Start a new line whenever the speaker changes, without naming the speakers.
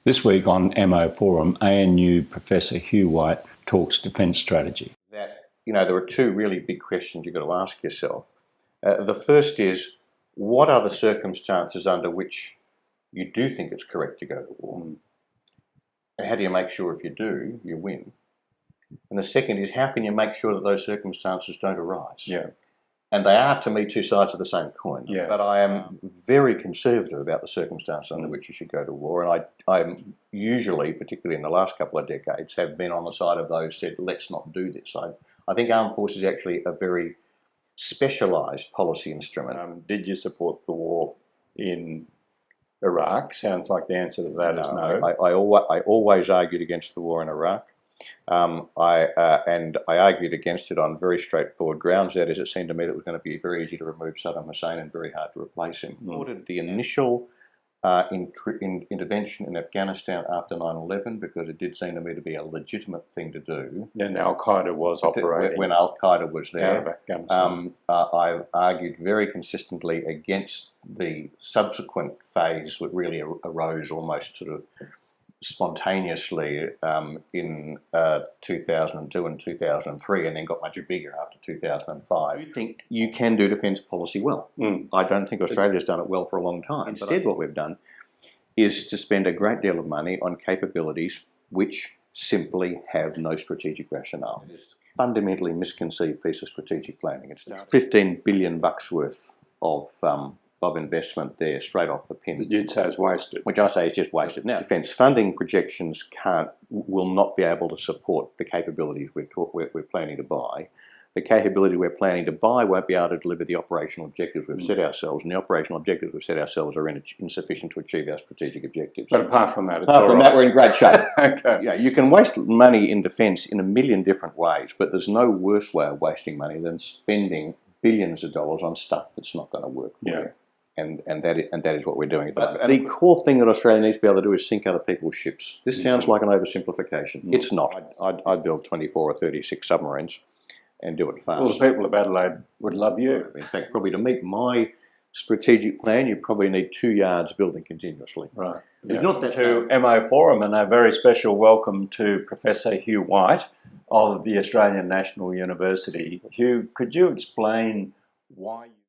This week on Emmo Forum, ANU Professor Hugh White talks defence strategy.
There are two really big questions you've got to ask yourself. The first is, what are the circumstances under which you do think it's correct to go to war? And how do you make sure if you do, you win? And the second is, how can you make sure that those circumstances don't arise?
Yeah.
And they are, to me, two sides of the same coin.
Yeah.
But I am very conservative about the circumstances under which you should go to war. And I'm usually, particularly in the last couple of decades, have been on the side of those who said, let's not do this. I think armed forces is actually a very specialised policy instrument.
Did you support the war in Iraq? Sounds like the answer to that is no.
I always argued against the war in Iraq. And I argued against it on very straightforward grounds. That is, it seemed to me that it was going to be very easy to remove Saddam Hussein and very hard to replace him. Supported the initial intervention in Afghanistan after 9/11 because it did seem to me to be a legitimate thing to do.
And Al-Qaeda was operating.
When Al-Qaeda was there.
Out of Afghanistan.
I argued very consistently against the subsequent phase that really arose almost sort of spontaneously in 2002 and 2003, and then got much bigger after 2005. I think you can do defence policy well. I don't think Australia's done it well for a long time. Instead, what we've done is to spend a great deal of money on capabilities which simply have no strategic rationale. It is a fundamentally misconceived piece of strategic planning. It's $15 billion worth of investment there straight off the pin.
That you'd say is wasted.
Which I say is just wasted. Now, defence funding projections will not be able to support the capabilities we're planning to buy. The capability we're planning to buy won't be able to deliver the operational objectives we've set ourselves, and the operational objectives we've set ourselves are insufficient to achieve our strategic objectives.
But apart from that,
we're in great shape.
Okay.
Yeah, you can waste money in defence in a million different ways, but there's no worse way of wasting money than spending billions of dollars on stuff that's not going to work for you. And that is what we're doing. But the core thing that Australia needs to be able to do is sink other people's ships. This sounds like an oversimplification. It's not. I'd build 24 or 36 submarines and do it fast.
Well, the people of Adelaide would love you.
In fact, probably to meet my strategic plan, you probably need 2 yards building continuously.
Right.
It's not that
to Emmo Forum, and a very special welcome to Professor Hugh White of the Australian National University. Hugh, could you explain why